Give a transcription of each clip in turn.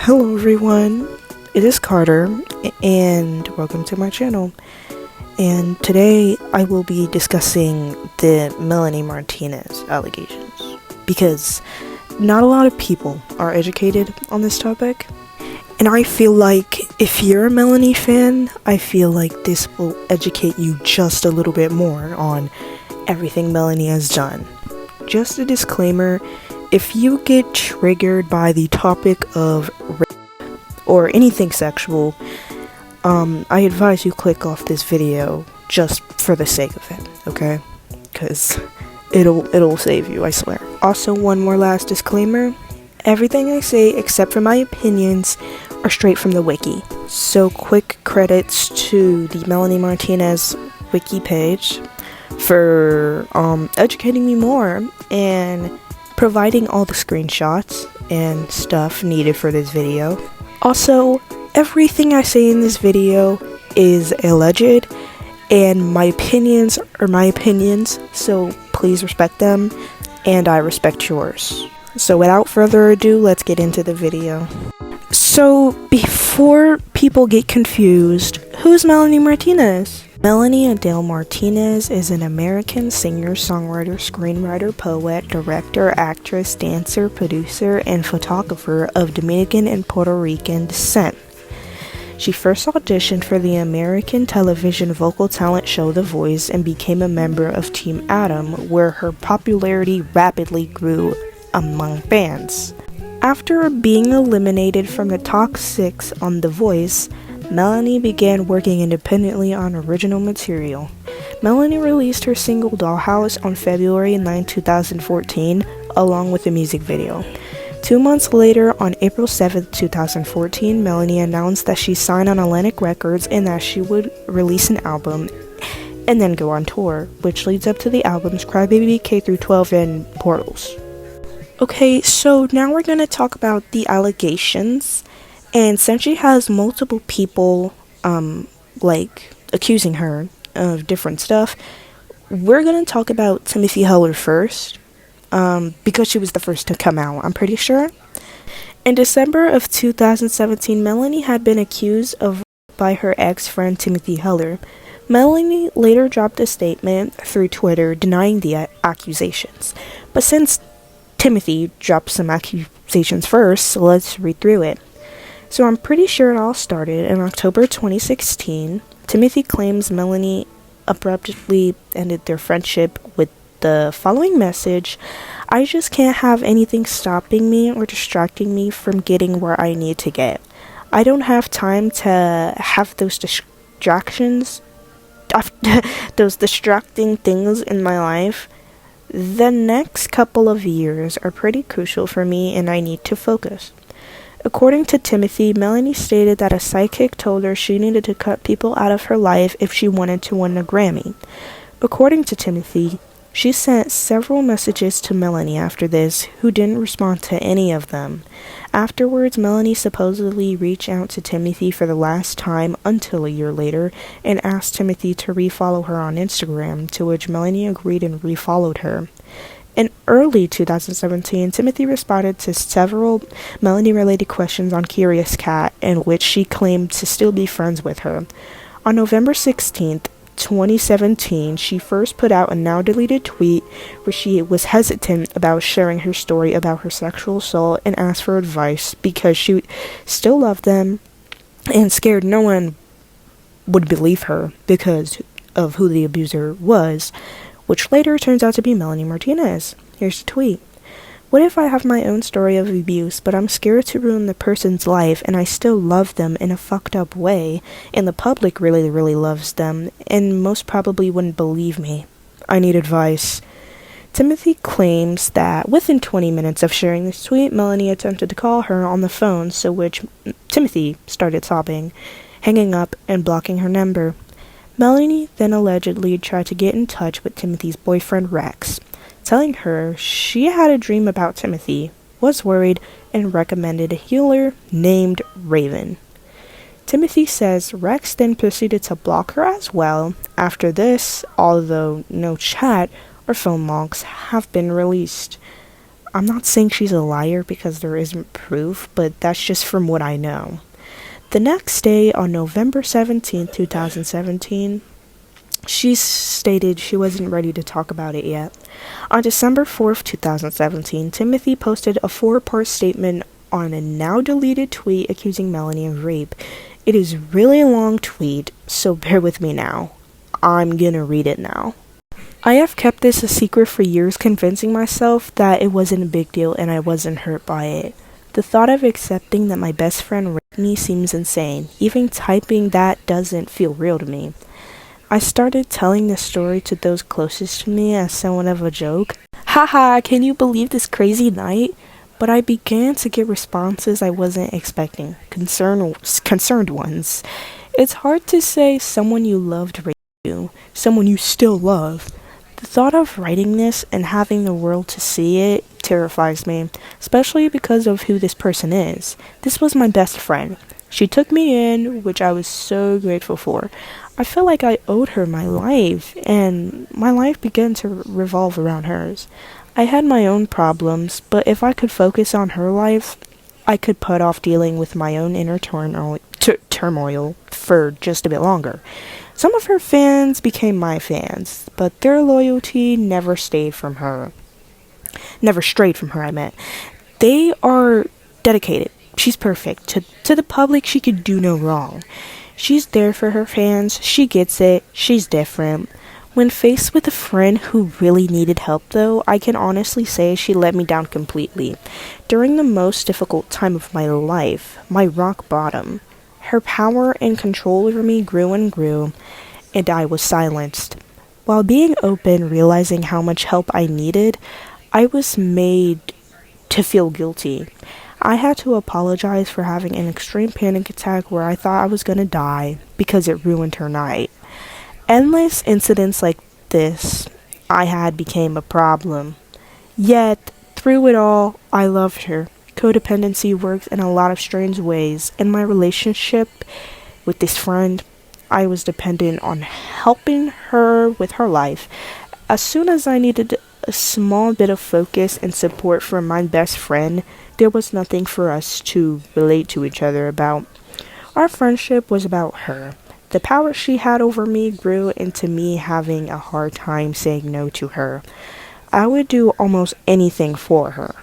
Hello everyone, it is Carter, and welcome to my channel. And today I will be discussing the Melanie Martinez allegations, because not a lot of people are educated on this topic. And I feel like if you're a Melanie fan, I feel like this will educate you just a little bit more on everything Melanie has done. Just a disclaimer, if you get triggered by the topic of rape or anything sexual, I advise you click off this video just for the sake of it, okay? Because it'll save you, I swear. Also, one more last disclaimer. Everything I say, except for my opinions, are straight from the wiki. So quick credits to the Melanie Martinez wiki page for educating me more and providing all the screenshots and stuff needed for this video. Also, everything I say in this video is alleged, and my opinions are my opinions, so please respect them, and I respect yours. So without further ado, let's get into the video. So before people get confused, who's Melanie Martinez? Melanie Adele Martinez is an American singer, songwriter, screenwriter, poet, director, actress, dancer, producer, and photographer of Dominican and Puerto Rican descent. She first auditioned for the American television vocal talent show The Voice and became a member of Team Adam, where her popularity rapidly grew among fans. After being eliminated from the top 6 on The Voice, Melanie began working independently on original material. Melanie released her single Dollhouse on February 9, 2014, along with a music video. 2 months later, on April 7, 2014, Melanie announced that she signed on Atlantic Records and that she would release an album and then go on tour, which leads up to the albums Crybaby, K-12, and Portals. Okay, so now we're going to talk about the allegations. And since she has multiple people, accusing her of different stuff, we're gonna talk about Timothy Heller first, because she was the first to come out, I'm pretty sure. In December of 2017, Melanie had been accused of rape by her ex-friend Timothy Heller. Melanie later dropped a statement through Twitter denying the accusations. But since Timothy dropped some accusations first, so let's read through it. So I'm pretty sure it all started in October 2016. Timothy claims Melanie abruptly ended their friendship with the following message: "I just can't have anything stopping me or distracting me from getting where I need to get. I don't have time to have those distractions, those distracting things in my life. The next couple of years are pretty crucial for me and I need to focus." According to Timothy, Melanie stated that a psychic told her she needed to cut people out of her life if she wanted to win a Grammy. According to Timothy, she sent several messages to Melanie after this, who didn't respond to any of them. Afterwards, Melanie supposedly reached out to Timothy for the last time until a year later and asked Timothy to refollow her on Instagram, to which Melanie agreed and refollowed her. In early 2017, Timothy responded to several Melanie-related questions on Curious Cat, in which she claimed to still be friends with her. On November 16th, 2017, she first put out a now-deleted tweet where she was hesitant about sharing her story about her sexual assault and asked for advice because she still loved them and scared no one would believe her because of who the abuser was, which later turns out to be Melanie Martinez. Here's the tweet. "What if I have my own story of abuse, but I'm scared to ruin the person's life and I still love them in a fucked up way, and the public really, really loves them and most probably wouldn't believe me. I need advice." Timothy claims that within 20 minutes of sharing this tweet, Melanie attempted to call her on the phone, so which Timothy started sobbing, hanging up and blocking her number. Melanie then allegedly tried to get in touch with Timothy's boyfriend Rex, telling her she had a dream about Timothy, was worried, and recommended a healer named Raven. Timothy says Rex then proceeded to block her as well. After this, although no chat or phone logs have been released. I'm not saying she's a liar because there isn't proof, but that's just from what I know. The next day, on November 17th, 2017, she stated she wasn't ready to talk about it yet. On December 4th, 2017, Timothy posted a 4-part statement on a now deleted tweet accusing Melanie of rape. It is a really long tweet, so bear with me now. I'm gonna read it now. I have kept this a secret for years, convincing myself that it wasn't a big deal and I wasn't hurt by it. The thought of accepting that my best friend raped me seems insane. Even typing that doesn't feel real to me. I started telling the story to those closest to me as somewhat of a joke. Haha, can you believe this crazy night? But I began to get responses I wasn't expecting. Concerned ones. It's hard to say someone you loved raped you, someone you still love. The thought of writing this and having the world to see it terrifies me, especially because of who this person is. This was my best friend. She took me in, which I was so grateful for. I felt like I owed her my life, and my life began to revolve around hers. I had my own problems, but if I could focus on her life, I could put off dealing with my own inner turmoil for just a bit longer. Some of her fans became my fans, but their loyalty never strayed from her, I meant. They are dedicated. She's perfect. To the public, she could do no wrong. She's there for her fans. She gets it. She's different. When faced with a friend who really needed help, though, I can honestly say she let me down completely. During the most difficult time of my life, my rock bottom, her power and control over me grew and grew, and I was silenced. While being open, realizing how much help I needed, I was made to feel guilty. I had to apologize for having an extreme panic attack where I thought I was gonna die because it ruined her night. Endless incidents like this I had became a problem. Yet, through it all, I loved her. Codependency works in a lot of strange ways. In my relationship with this friend, I was dependent on helping her with her life. As soon as I needed a small bit of focus and support from my best friend, there was nothing for us to relate to each other about. Our friendship was about her. The power she had over me grew into me having a hard time saying no to her. I would do almost anything for her.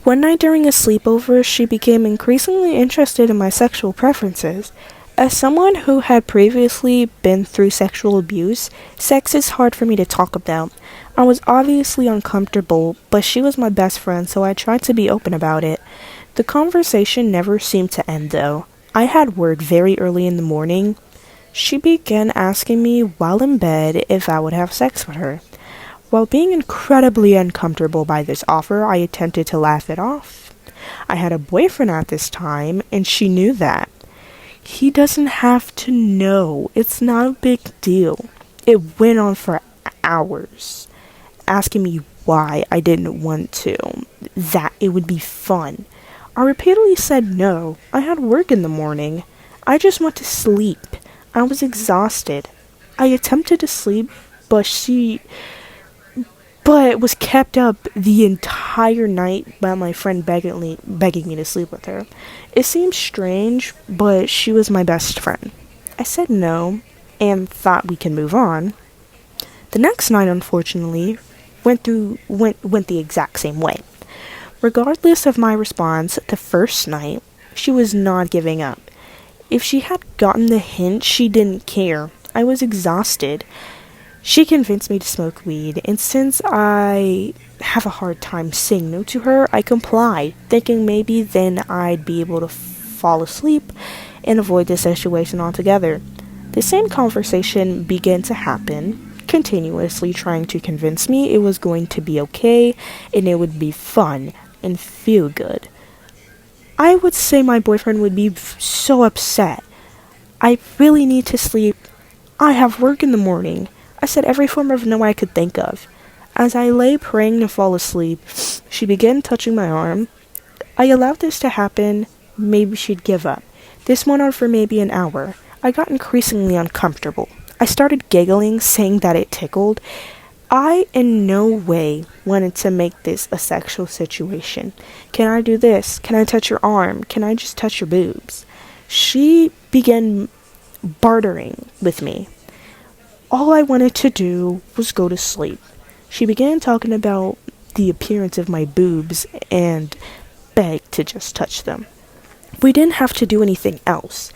One night during a sleepover, she became increasingly interested in my sexual preferences. As someone who had previously been through sexual abuse, sex is hard for me to talk about. I was obviously uncomfortable, but she was my best friend, so I tried to be open about it. The conversation never seemed to end, though. I had work very early in the morning. She began asking me while in bed if I would have sex with her. While being incredibly uncomfortable by this offer, I attempted to laugh it off. I had a boyfriend at this time, and she knew that. He doesn't have to know. It's not a big deal. It went on for hours, asking me why I didn't want to, that it would be fun. I repeatedly said no. I had work in the morning. I just want to sleep. I was exhausted. I attempted to sleep, but was kept up the entire night by my friend begging me to sleep with her. It seemed strange, but she was my best friend. I said no, and thought we can move on. The next night, unfortunately, went the exact same way. Regardless of my response, the first night, she was not giving up. If she had gotten the hint, she didn't care. I was exhausted. She convinced me to smoke weed, and since I have a hard time saying no to her, I complied, thinking maybe then I'd be able to fall asleep and avoid the situation altogether. The same conversation began to happen, continuously trying to convince me it was going to be okay and it would be fun and feel good. I would say my boyfriend would be so upset. I really need to sleep. I have work in the morning. I said every form of no I could think of. As I lay praying to fall asleep, she began touching my arm. I allowed this to happen. Maybe she'd give up. This went on for maybe an hour. I got increasingly uncomfortable. I started giggling, saying that it tickled. I in no way wanted to make this a sexual situation. Can I do this? Can I touch your arm? Can I just touch your boobs? She began bartering with me. All I wanted to do was go to sleep. She began talking about the appearance of my boobs and begged to just touch them. We didn't have to do anything else.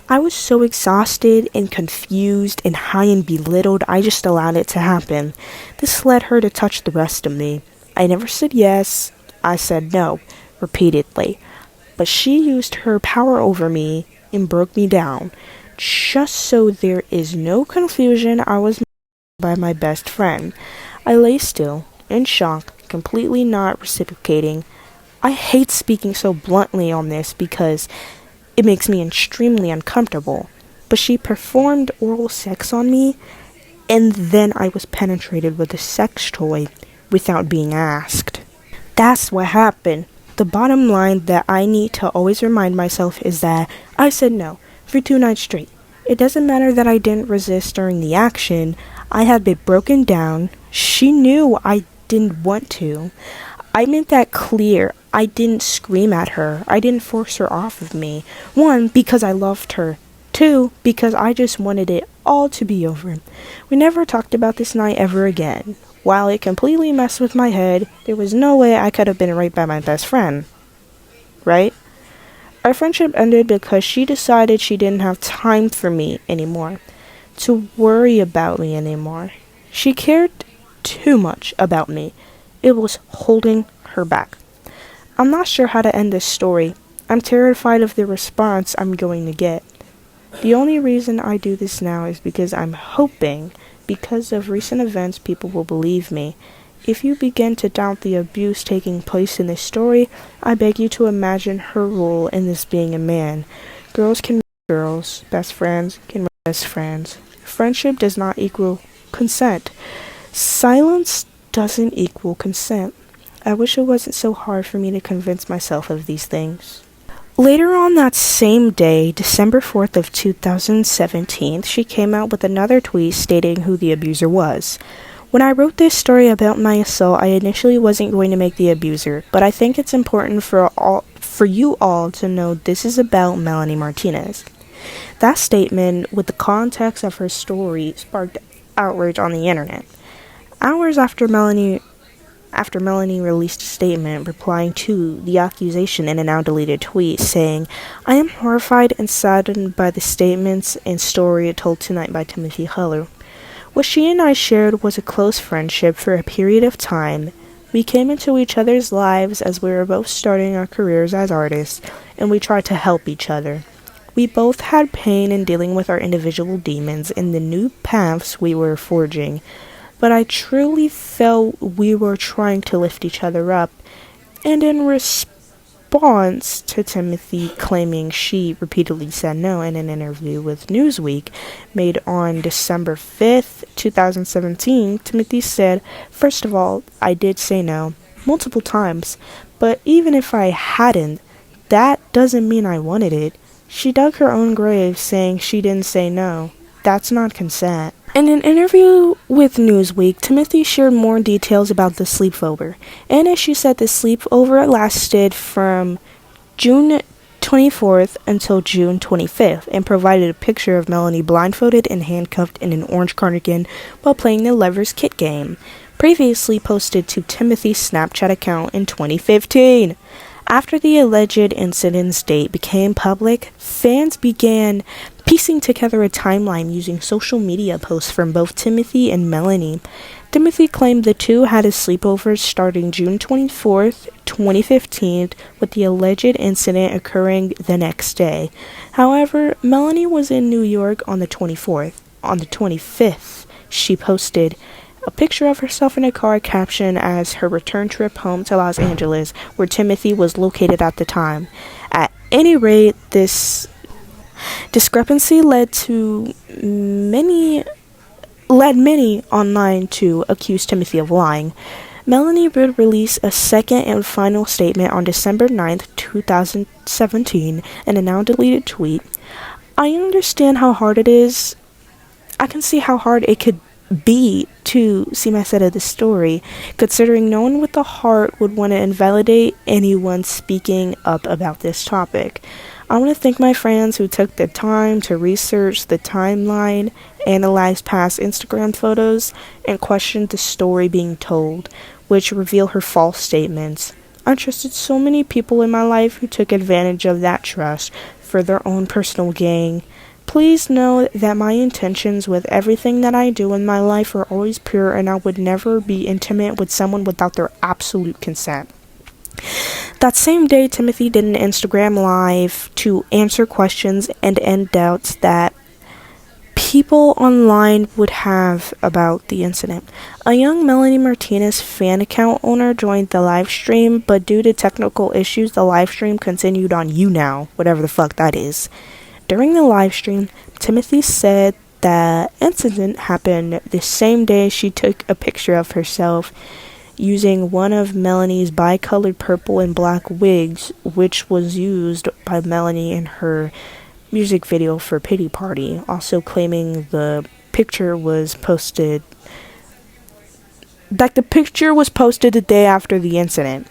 I was so exhausted and confused and high and belittled, I just allowed it to happen. This led her to touch the rest of me. I never said yes, I said no, repeatedly. But she used her power over me and broke me down. Just so there is no confusion, I was by my best friend. I lay still, in shock, completely not reciprocating. I hate speaking so bluntly on this because it makes me extremely uncomfortable. But she performed oral sex on me, and then I was penetrated with a sex toy without being asked. That's what happened. The bottom line that I need to always remind myself is that I said no for 2 nights straight. It doesn't matter that I didn't resist during the action. I had been broken down. She knew I didn't want to. I made that clear. I didn't scream at her. I didn't force her off of me. 1, because I loved her. 2, because I just wanted it all to be over. We never talked about this night ever again. While it completely messed with my head, there was no way I could have been right by my best friend. Right? Our friendship ended because she decided she didn't have time for me anymore, to worry about me anymore. She cared too much about me. It was holding her back. I'm not sure how to end this story. I'm terrified of the response I'm going to get. The only reason I do this now is because I'm hoping, because of recent events, people will believe me. If you begin to doubt the abuse taking place in this story, I beg you to imagine her role in this being a man. Girls can be girls, best friends can be best friends. Friendship does not equal consent. Silence doesn't equal consent. I wish it wasn't so hard for me to convince myself of these things. Later on that same day, December 4th of 2017, she came out with another tweet stating who the abuser was. When I wrote this story about my assault, I initially wasn't going to make the abuser, but I think it's important for you all to know this is about Melanie Martinez. That statement, with the context of her story, sparked outrage on the internet. Hours after Melanie released a statement replying to the accusation in a now-deleted tweet saying, "I am horrified and saddened by the statements and story told tonight by Timothy Heller. What she and I shared was a close friendship for a period of time. We came into each other's lives as we were both starting our careers as artists, and we tried to help each other. We both had pain in dealing with our individual demons and the new paths we were forging. But I truly felt we were trying to lift each other up, and in response to Timothy claiming she repeatedly said no in an interview with Newsweek made on December 5th, 2017, Timothy said, "First of all, I did say no, multiple times, but even if I hadn't, that doesn't mean I wanted it. She dug her own grave saying she didn't say no. That's not consent." In an interview with Newsweek, Timothy shared more details about the sleepover. And as she said, the sleepover lasted from June 24th until June 25th and provided a picture of Melanie blindfolded and handcuffed in an orange cardigan while playing the Lovers Kit game, previously posted to Timothy's Snapchat account in 2015. After the alleged incident's date became public, fans began piecing together a timeline using social media posts from both Timothy and Melanie. Timothy claimed the two had a sleepover starting June 24th, 2015, with the alleged incident occurring the next day. However, Melanie was in New York on the 24th. On the 25th, she posted a picture of herself in a car captioned as her return trip home to Los Angeles, where Timothy was located at the time. At any rate, this discrepancy led many online to accuse Timothy of lying. Melanie would release a second and final statement on December 9th, 2017, in a now-deleted tweet. "I understand how hard it is. I can see how hard it could B, to see my side of the story, considering no one with a heart would want to invalidate anyone speaking up about this topic. I want to thank my friends who took the time to research the timeline, analyze past Instagram photos, and question the story being told, which reveal her false statements. I trusted so many people in my life who took advantage of that trust for their own personal gain. Please know that my intentions with everything that I do in my life are always pure, and I would never be intimate with someone without their absolute consent. That same day, Timothy did an Instagram Live to answer questions and end doubts that people online would have about the incident. A young Melanie Martinez fan account owner joined the live stream, but due to technical issues, the live stream continued on YouNow, whatever the fuck that is. During the live stream, Timothy said that incident happened the same day she took a picture of herself using one of Melanie's bi-colored purple and black wigs, which was used by Melanie in her music video for Pity Party, also claiming the picture was posted the day after the incident.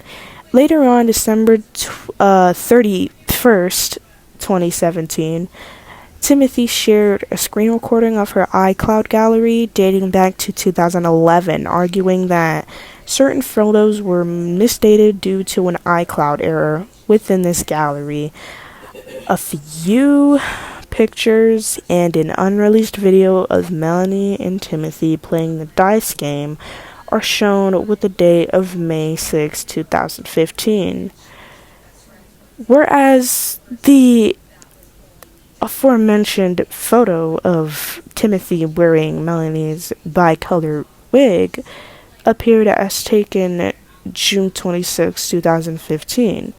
Later on, December 31st, 2017, Timothy shared a screen recording of her iCloud gallery dating back to 2011, arguing that certain photos were misdated due to an iCloud error within this gallery. A few pictures and an unreleased video of Melanie and Timothy playing the dice game are shown with the date of May 6, 2015. Whereas the aforementioned photo of Timothy wearing Melanie's bi-colored wig appeared as taken June 26, 2015.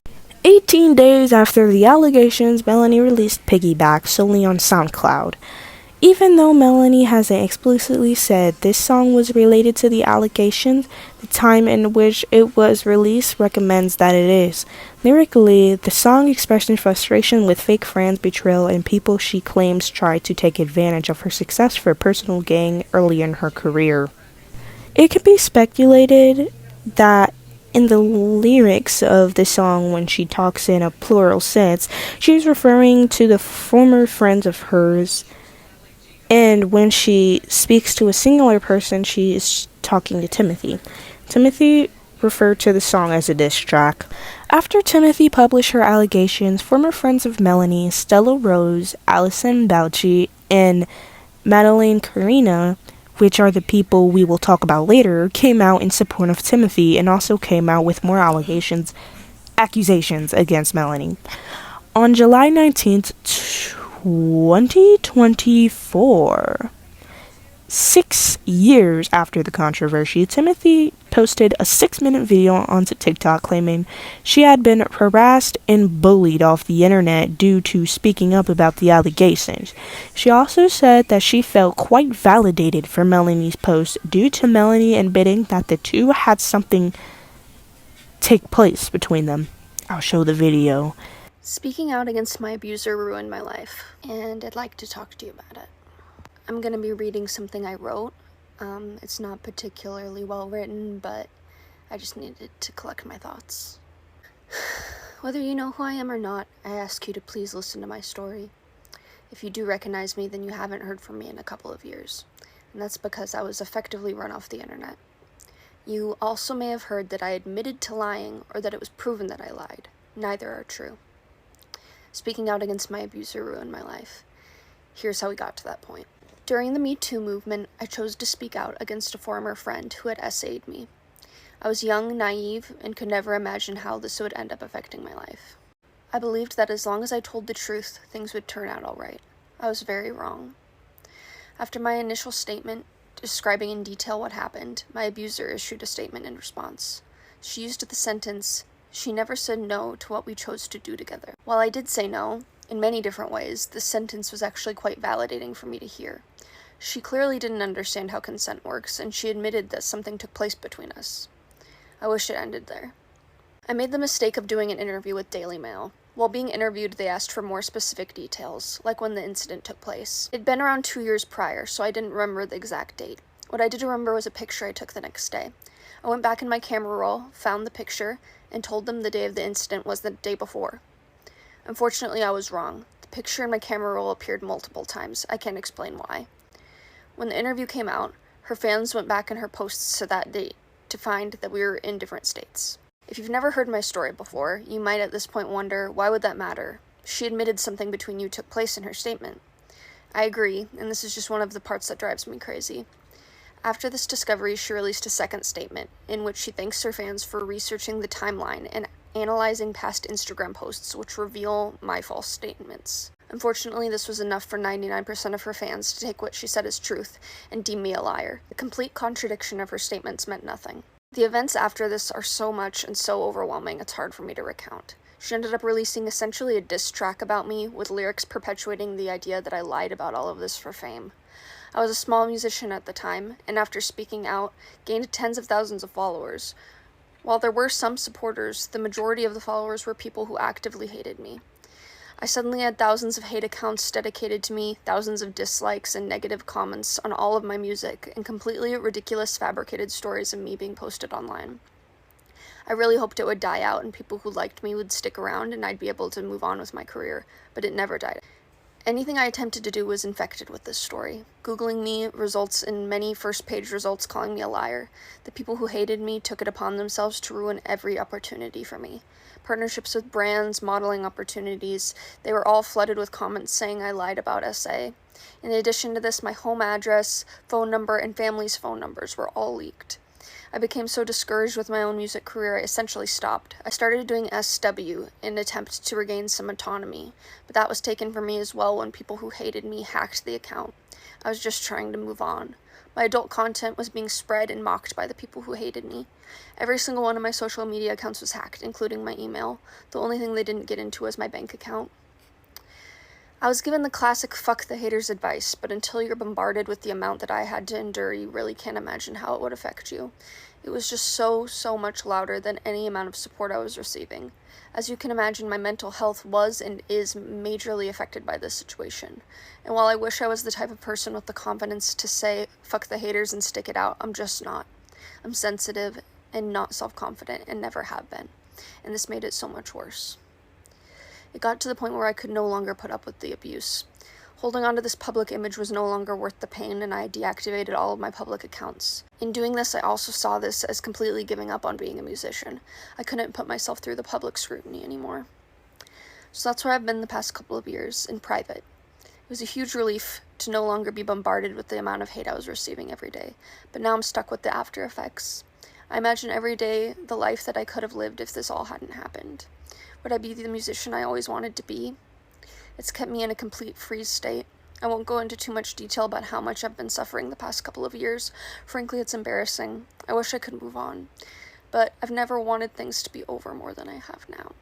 18 days after the allegations, Melanie released Piggyback solely on SoundCloud. Even though Melanie hasn't explicitly said this song was related to the allegations, the time in which it was released recommends that it is. Lyrically, the song expresses frustration with fake friends, betrayal, and people she claims tried to take advantage of her success for personal gain early in her career. It can be speculated that in the lyrics of the song, when she talks in a plural sense, she's referring to the former friends of hers, and when she speaks to a singular person, she is talking to Timothy. Timothy referred to the song as a diss track. After Timothy published her allegations, former friends of Melanie, Stella Rose, Allison Bouchy, and Maddie Karina, which are the people we will talk about later, came out in support of Timothy and also came out with more accusations against Melanie. On July 19th, 2024, 6 years after the controversy, Timothy posted a 6-minute video onto TikTok claiming she had been harassed and bullied off the internet due to speaking up about the allegations. She also said that she felt quite validated for Melanie's post due to Melanie admitting that the two had something take place between them. I'll show the video. Speaking out against my abuser ruined my life, and I'd like to talk to you about it. I'm going to be reading something I wrote. It's not particularly well written, but I just needed to collect my thoughts. Whether you know who I am or not, I ask you to please listen to my story. If you do recognize me, then you haven't heard from me in a couple of years, and that's because I was effectively run off the internet. You also may have heard that I admitted to lying or that it was proven that I lied. Neither are true. Speaking out against my abuser ruined my life. Here's how we got to that point. During the Me Too movement, I chose to speak out against a former friend who had essayed me. I was young, naive, and could never imagine how this would end up affecting my life. I believed that as long as I told the truth, things would turn out all right. I was very wrong. After my initial statement, describing in detail what happened, my abuser issued a statement in response. She used the sentence, "She never said no to what we chose to do together." While I did say no, in many different ways, this sentence was actually quite validating for me to hear. She clearly didn't understand how consent works, and she admitted that something took place between us. I wish it ended there. I made the mistake of doing an interview with Daily Mail. While being interviewed, they asked for more specific details, like when the incident took place. It'd been around 2 years prior, so I didn't remember the exact date. What I did remember was a picture I took the next day. I went back in my camera roll, found the picture, and told them the day of the incident was the day before. Unfortunately, I was wrong. The picture in my camera roll appeared multiple times. I can't explain why. When the interview came out, her fans went back in her posts to that date to find that we were in different states. If you've never heard my story before, you might at this point wonder, why would that matter? She admitted something between you took place in her statement. I agree, and this is just one of the parts that drives me crazy. After this discovery, she released a second statement, in which she thanks her fans for researching the timeline and analyzing past Instagram posts which reveal my false statements. Unfortunately, this was enough for 99% of her fans to take what she said as truth and deem me a liar. The complete contradiction of her statements meant nothing. The events after this are so much and so overwhelming, it's hard for me to recount. She ended up releasing essentially a diss track about me, with lyrics perpetuating the idea that I lied about all of this for fame. I was a small musician at the time, and after speaking out, gained tens of thousands of followers. While there were some supporters, the majority of the followers were people who actively hated me. I suddenly had thousands of hate accounts dedicated to me, thousands of dislikes and negative comments on all of my music, and completely ridiculous fabricated stories of me being posted online. I really hoped it would die out and people who liked me would stick around and I'd be able to move on with my career, but it never died. Anything I attempted to do was infected with this story. Googling me results in many first-page results calling me a liar. The people who hated me took it upon themselves to ruin every opportunity for me. Partnerships with brands, modeling opportunities, they were all flooded with comments saying I lied about SA. In addition to this, my home address, phone number, and family's phone numbers were all leaked. I became so discouraged with my own music career, I essentially stopped. I started doing SW in an attempt to regain some autonomy, but that was taken from me as well when people who hated me hacked the account. I was just trying to move on. My adult content was being spread and mocked by the people who hated me. Every single one of my social media accounts was hacked, including my email. The only thing they didn't get into was my bank account. I was given the classic fuck the haters advice, but until you're bombarded with the amount that I had to endure, you really can't imagine how it would affect you. It was just so much louder than any amount of support I was receiving. As you can imagine, my mental health was and is majorly affected by this situation. And while I wish I was the type of person with the confidence to say fuck the haters and stick it out, I'm just not. I'm sensitive and not self-confident and never have been. And this made it so much worse. It got to the point where I could no longer put up with the abuse. Holding on to this public image was no longer worth the pain, and I deactivated all of my public accounts. In doing this, I also saw this as completely giving up on being a musician. I couldn't put myself through the public scrutiny anymore. So that's where I've been the past couple of years, in private. It was a huge relief to no longer be bombarded with the amount of hate I was receiving every day, but now I'm stuck with the after effects. I imagine every day the life that I could have lived if this all hadn't happened. Would I be the musician I always wanted to be? It's kept me in a complete freeze state. I won't go into too much detail about how much I've been suffering the past couple of years. Frankly, it's embarrassing. I wish I could move on. But I've never wanted things to be over more than I have now.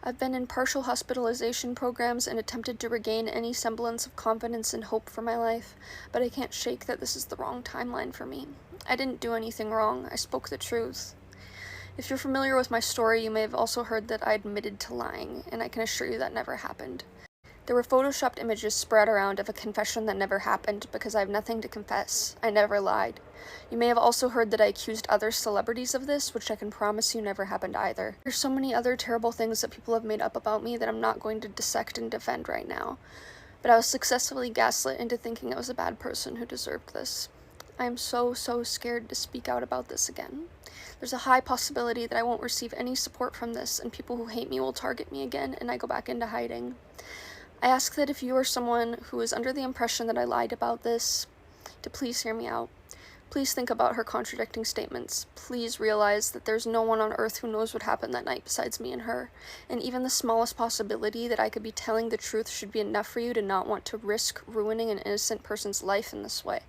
I've been in partial hospitalization programs and attempted to regain any semblance of confidence and hope for my life, but I can't shake that this is the wrong timeline for me. I didn't do anything wrong. I spoke the truth. If you're familiar with my story, you may have also heard that I admitted to lying, and I can assure you that never happened. There were photoshopped images spread around of a confession that never happened because I have nothing to confess. I never lied. You may have also heard that I accused other celebrities of this, which I can promise you never happened either. There's so many other terrible things that people have made up about me that I'm not going to dissect and defend right now. But I was successfully gaslit into thinking I was a bad person who deserved this. I am so scared to speak out about this again. There's a high possibility that I won't receive any support from this, and people who hate me will target me again, and I go back into hiding. I ask that if you are someone who is under the impression that I lied about this, to please hear me out. Please think about her contradicting statements. Please realize that there's no one on earth who knows what happened that night besides me and her, and even the smallest possibility that I could be telling the truth should be enough for you to not want to risk ruining an innocent person's life in this way.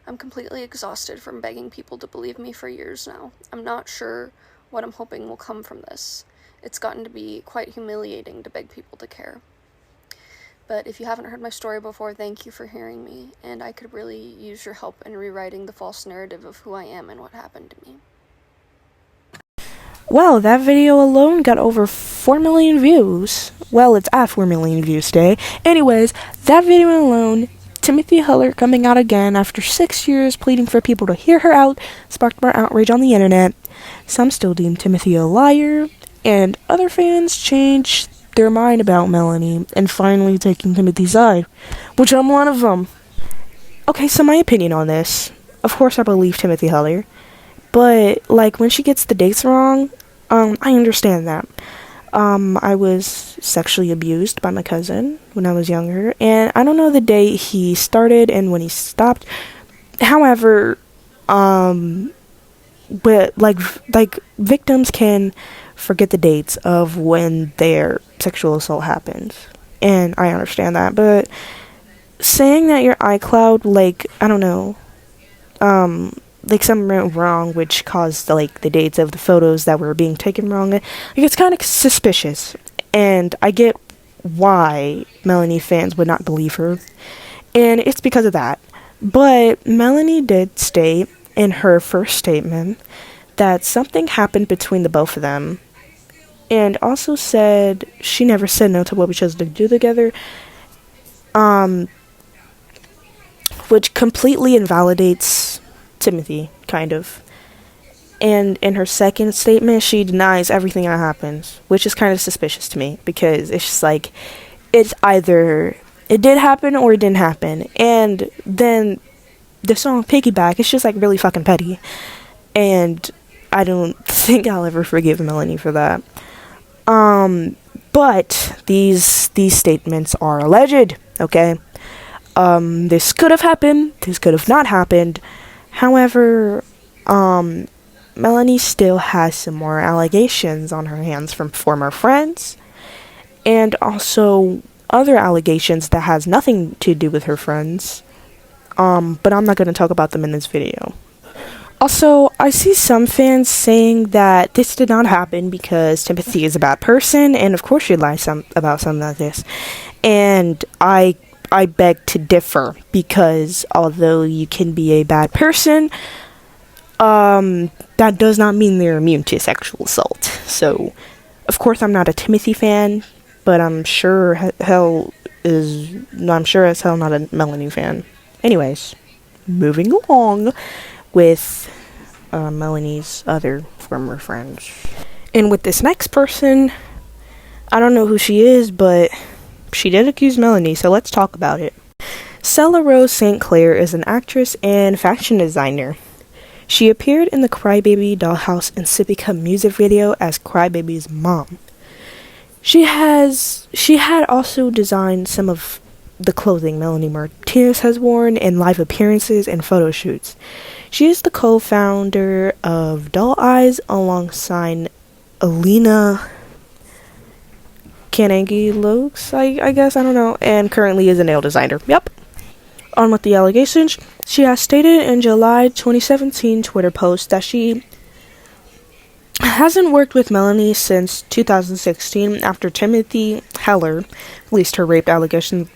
I'm completely exhausted from begging people to believe me for years now. I'm not sure what I'm hoping will come from this. It's gotten to be quite humiliating to beg people to care. But if you haven't heard my story before, thank you for hearing me, and I could really use your help in rewriting the false narrative of who I am and what happened to me. Well, that video alone got over 4 million views. Well, it's at 4 million views today. Anyways, that video alone Timothy Heller coming out again after 6 years pleading for people to hear her out sparked more outrage on the internet. Some still deem Timothy a liar, and other fans changed their mind about Melanie and finally taking Timothy's side, which I'm one of them. Okay, so my opinion on this. Of course I believe Timothy Heller, but, like, when she gets the dates wrong, I understand that. I was sexually abused by my cousin when I was younger, and I don't know the date he started and when he stopped. However, but, like, victims can forget the dates of when their sexual assault happens, and I understand that, but saying that your iCloud, like, I don't know, like, something went wrong which caused, like, the dates of the photos that were being taken wrong, like, it's kind of suspicious, and I get why Melanie fans would not believe her, and it's because of that. But Melanie did state in her first statement that something happened between the both of them, and also said she never said no to what we chose to do together, which completely invalidates Timothy, kind of. And in her second statement, she denies everything that happens, which is kind of suspicious to me, because it's just like, it's either it did happen or it didn't happen. And then the song Piggyback, it's just, like, really fucking petty. And I don't think I'll ever forgive Melanie for that. But these statements are alleged, okay? This could have happened, this could have not happened. However, Melanie still has some more allegations on her hands from former friends, and also other allegations that has nothing to do with her friends. But I'm not going to talk about them in this video. Also, I see some fans saying that this did not happen because Timothy is a bad person, and of course she'd lie about something like this. And I beg to differ, because although you can be a bad person, that does not mean they're immune to sexual assault. So, of course I'm not a Timothy fan, but I'm sure as hell not a Melanie fan. Anyways, moving along with Melanie's other former friends. And with this next person, I don't know who she is, but she did accuse Melanie, so let's talk about it. Stella Rose St. Clair is an actress and fashion designer. She appeared in the Crybaby Dollhouse Incipica music video as Crybaby's mom. She had also designed some of the clothing Melanie Martinez has worn in live appearances and photo shoots. She is the co-founder of Doll Eyes alongside Alina Kanangi-Lokes, I guess, I don't know, and currently is a nail designer. Yep. On with the allegations, she has stated in July 2017 Twitter post that she hasn't worked with Melanie since 2016 after Timothy Heller released her rape allegations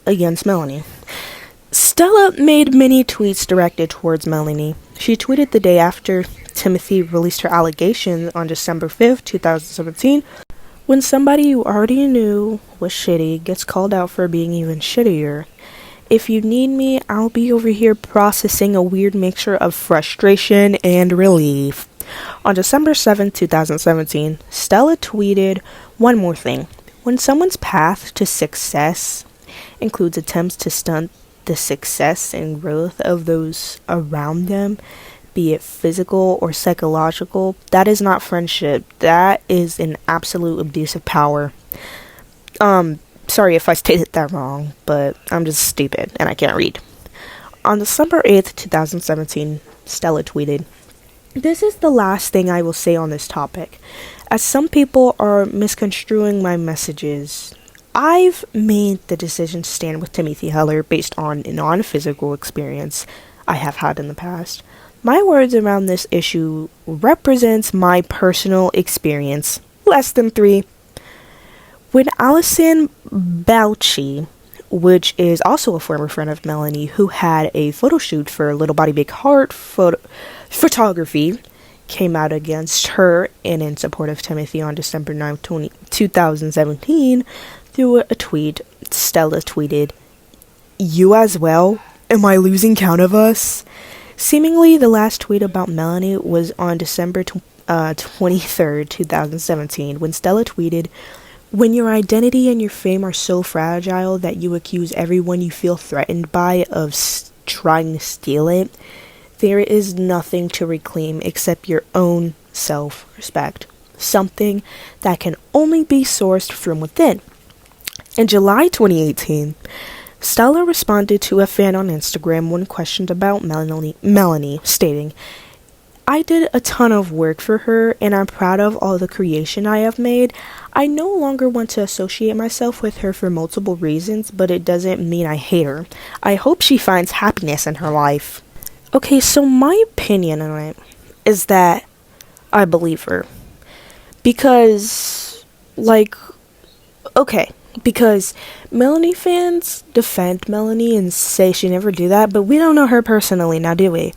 against Melanie. Stella made many tweets directed towards Melanie. She tweeted the day after Timothy released her allegations on December 5th, 2017. When somebody you already knew was shitty gets called out for being even shittier. If you need me, I'll be over here processing a weird mixture of frustration and relief. On December 7th, 2017, Stella tweeted one more thing. When someone's path to success includes attempts to stunt the success and growth of those around them, be it physical or psychological, that is not friendship. That is an absolute abuse of power. Sorry if I stated that wrong, but I'm just stupid and I can't read. On December 8th, 2017, Stella tweeted, "This is the last thing I will say on this topic, as some people are misconstruing my messages. I've made the decision to stand with Timothy Heller based on a non-physical experience I have had in the past. My words around this issue represents my personal experience. Less than 3. When Allison Bouchy, which is also a former friend of Melanie, who had a photo shoot for Little Body Big Heart photography, came out against her and in support of Timothy on December 9th, 2017, through a tweet, Stella tweeted, You as well? Am I losing count of us? Seemingly, the last tweet about Melanie was on December 23rd, 2017, when Stella tweeted, "When your identity and your fame are so fragile that you accuse everyone you feel threatened by of trying to steal it, there is nothing to reclaim except your own self-respect, something that can only be sourced from within." In July 2018, Stella responded to a fan on Instagram when questioned about Melanie, stating, "I did a ton of work for her, and I'm proud of all the creation I have made. I no longer want to associate myself with her for multiple reasons, but it doesn't mean I hate her. I hope she finds happiness in her life." Okay, so my opinion on it is that I believe her. Because, because Melanie fans defend Melanie and say she never do that, but we don't know her personally now, do we?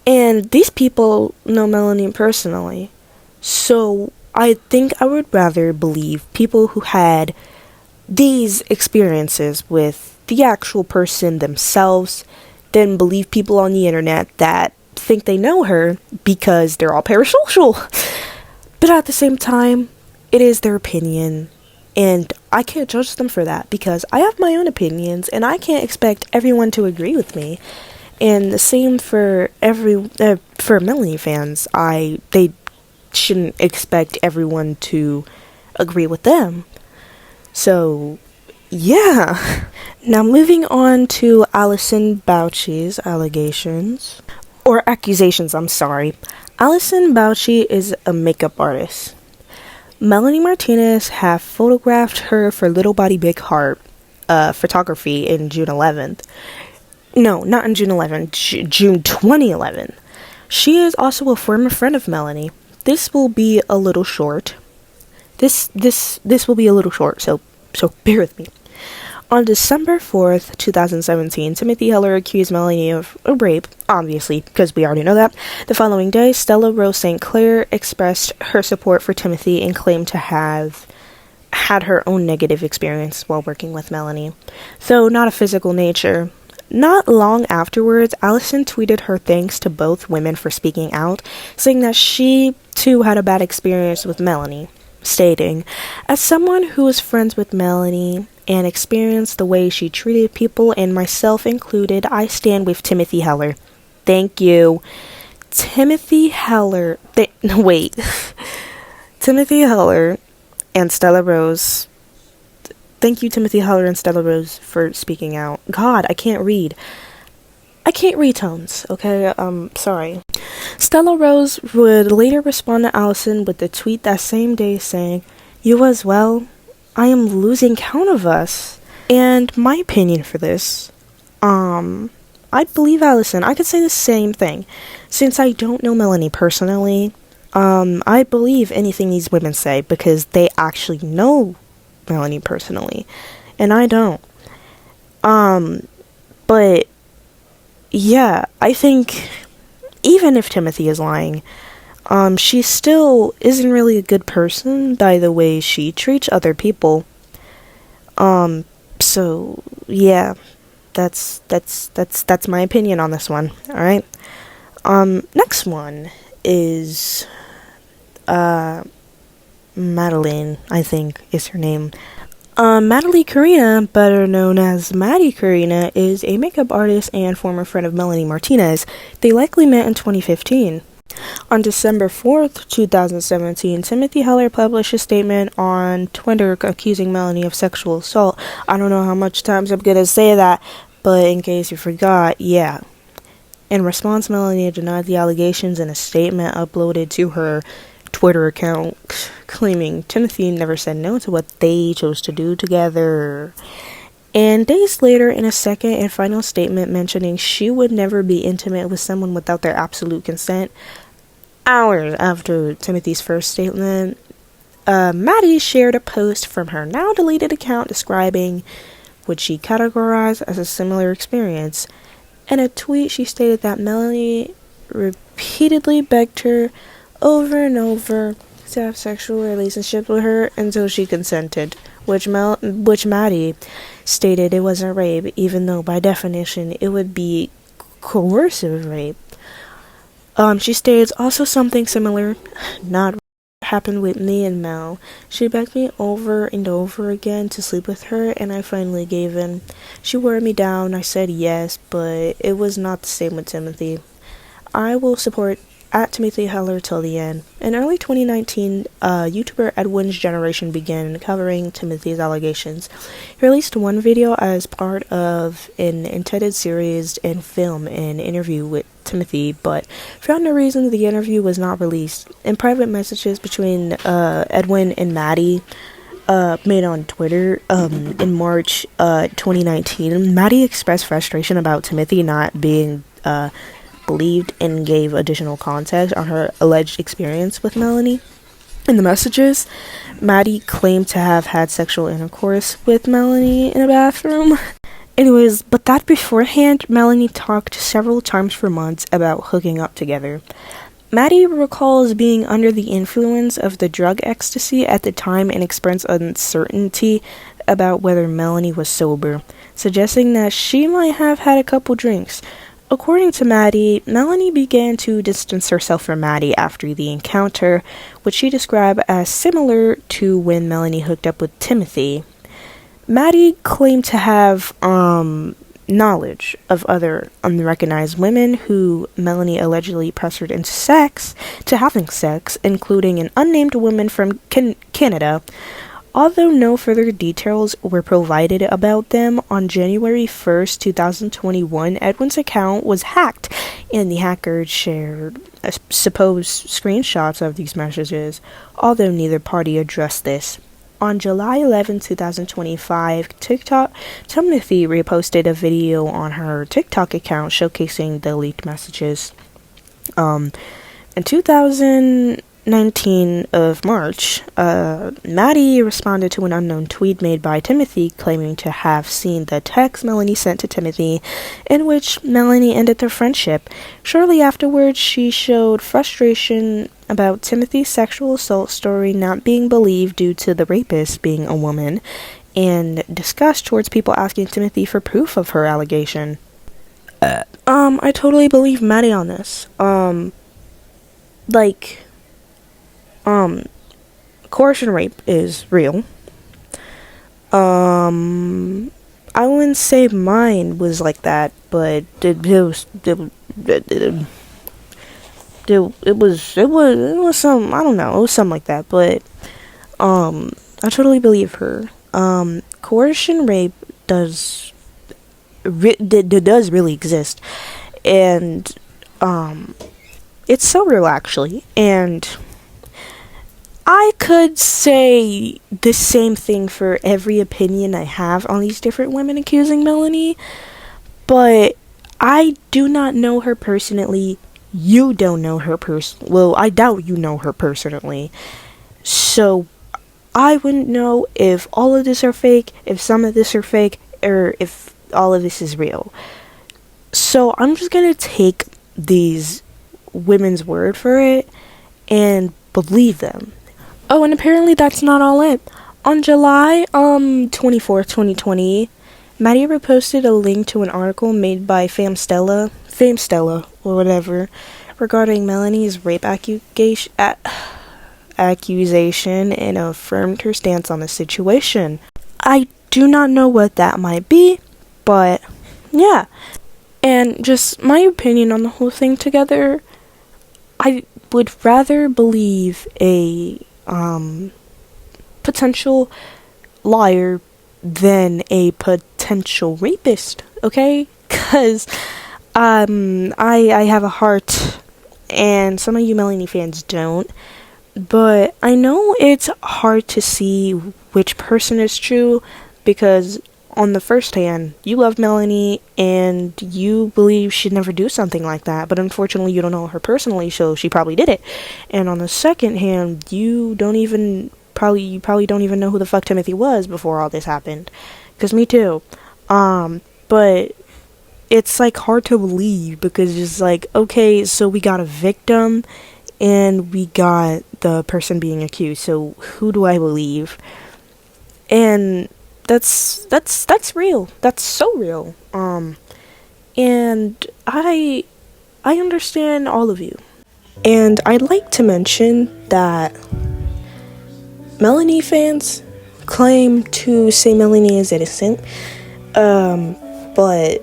And these people know Melanie personally. So I think I would rather believe people who had these experiences with the actual person themselves than believe people on the internet that think they know her because they're all parasocial. But at the same time, it is their opinion, and I can't judge them for that because I have my own opinions and I can't expect everyone to agree with me. And the same for for Melanie fans. They shouldn't expect everyone to agree with them. So, yeah. Now moving on to Allison Bouchy's allegations. Or accusations, I'm sorry. Allison Bouchy is a makeup artist. Melanie Martinez have photographed her for Little Body Big Heart photography in June 11th. No, not in June 11th, June 2011. She is also a former friend of Melanie. This will be a little short. This will be a little short, so bear with me. On December 4th, 2017, Timothy Heller accused Melanie of a rape, obviously, because we already know that. The following day, Stella Rose St. Clair expressed her support for Timothy and claimed to have had her own negative experience while working with Melanie, though not a physical nature. Not long afterwards, Allison tweeted her thanks to both women for speaking out, saying that she, too, had a bad experience with Melanie, stating, "As someone who was friends with Melanie and experienced the way she treated people, and myself included, I stand with Timothy Heller. Thank you." Timothy Heller... Timothy Heller and Stella Rose... Thank you, Timothy Heller and Stella Rose, for speaking out. God, I can't read. I can't read tones, okay? Sorry. Stella Rose would later respond to Allison with the tweet that same day saying, "You as well? I am losing count of us." And my opinion for this, I believe Allison. I could say the same thing. Since I don't know Melanie personally, I believe anything these women say because they actually know Melanie personally, and I don't. But yeah, I think even if Timothy is lying, she still isn't really a good person by the way she treats other people. So yeah, that's my opinion on this one. All right. Next one is Madeline, I think is her name. Maddie Karina, better known as Maddie Karina, is a makeup artist and former friend of Melanie Martinez. They likely met in 2015. On December 4th, 2017, Timothy Heller published a statement on Twitter accusing Melanie of sexual assault. I don't know how much times I'm gonna say that, but in case you forgot, yeah. In response, Melanie denied the allegations in a statement uploaded to her Twitter account, claiming Timothy never said no to what they chose to do together. And days later, in a second and final statement mentioning she would never be intimate with someone without their absolute consent, hours after Timothy's first statement, Maddie shared a post from her now deleted account describing what she categorized as a similar experience. In a tweet, she stated that Melanie repeatedly begged her over and over to have sexual relationships with her until she consented, which Maddie stated it wasn't rape, even though by definition it would be coercive rape. She states also something similar, not happened with me and Mel. She begged me over and over again to sleep with her, and I finally gave in. She wore me down. I said yes, but it was not the same with Timothy. I will support at Timothy Heller till the end. In early 2019, YouTuber Edwin's Generation began covering Timothy's allegations. He released one video as part of an intended series and film an interview with Timothy, but for no reason the interview was not released. In private messages between Edwin and Maddie made on Twitter in March 2019, Maddie expressed frustration about Timothy not being believed and gave additional context on her alleged experience with Melanie. In the messages, Maddie claimed to have had sexual intercourse with Melanie in a bathroom. Anyways, but that beforehand, Melanie talked several times for months about hooking up together. Maddie recalls being under the influence of the drug ecstasy at the time and expressed uncertainty about whether Melanie was sober, suggesting that she might have had a couple drinks. According to Maddie, Melanie began to distance herself from Maddie after the encounter, which she described as similar to when Melanie hooked up with Timothy. Maddie claimed to have knowledge of other unrecognized women who Melanie allegedly pressured into having sex, including an unnamed woman from Canada. Although no further details were provided about them, on January 1st, 2021, Edwin's account was hacked, and the hackers shared supposed screenshots of these messages, although neither party addressed this. On July 11, 2025, Timothy reposted a video on her TikTok account showcasing the leaked messages. In 2019 of March, Maddie responded to an unknown tweet made by Timothy claiming to have seen the text Melanie sent to Timothy in which Melanie ended their friendship. Shortly afterwards, she showed frustration about Timothy's sexual assault story not being believed due to the rapist being a woman, and disgust towards people asking Timothy for proof of her allegation. I totally believe Maddie on this. Coercion rape is real. I wouldn't say mine was like that, but it was some, I don't know, it was something like that, but I totally believe her. Coercion rape does really exist, and it's so real actually, and I could say the same thing for every opinion I have on these different women accusing Melanie, but I do not know her personally. You don't know her well, I doubt you know her personally. So, I wouldn't know if all of this are fake, if some of this are fake, or if all of this is real. So, I'm just gonna take these women's word for it and believe them. Oh, and apparently that's not all it. On July 24th, 2020, Maddie reposted a link to an article made by Fame Stella, or whatever, regarding Melanie's rape accusation and affirmed her stance on the situation. I do not know what that might be, but yeah. And just my opinion on the whole thing together, I would rather believe a potential liar than a potential rapist, okay? Because I have a heart, and some of you Melanie fans don't, but I know it's hard to see which person is true, because on the first hand, you love Melanie, and you believe she'd never do something like that, but unfortunately you don't know her personally, so she probably did it. And on the second hand, you probably don't even know who the fuck Timothy was before all this happened, because me too. But it's like hard to believe, because it's like, okay, so we got a victim, and we got the person being accused. So who do I believe? And that's real. That's so real. And I understand all of you. And I'd like to mention that Melanie fans claim to say Melanie is innocent, but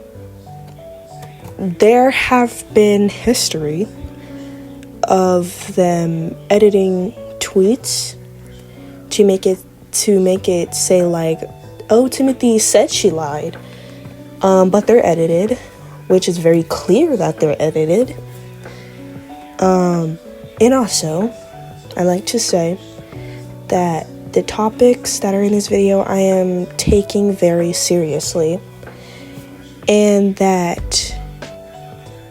there have been history of them editing tweets to make it say like, oh, Timothy said she lied, but they're edited, which is very clear that they're edited. And also, I like to say that the topics that are in this video I am taking very seriously, and that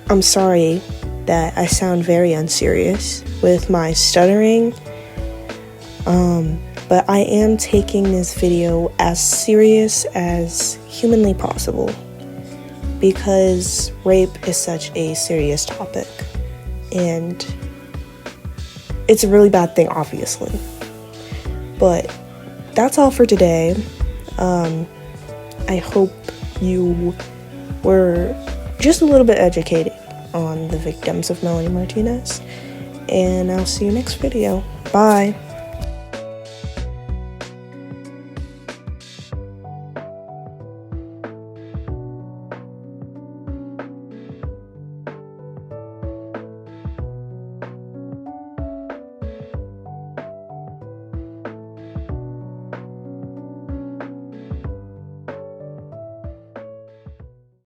I'm sorry that I sound very unserious with my stuttering, but I am taking this video as serious as humanly possible, because rape is such a serious topic, and it's a really bad thing, obviously. But that's all for today. I hope you were just a little bit educated on the victims of Melanie Martinez, and I'll see you next video. Bye.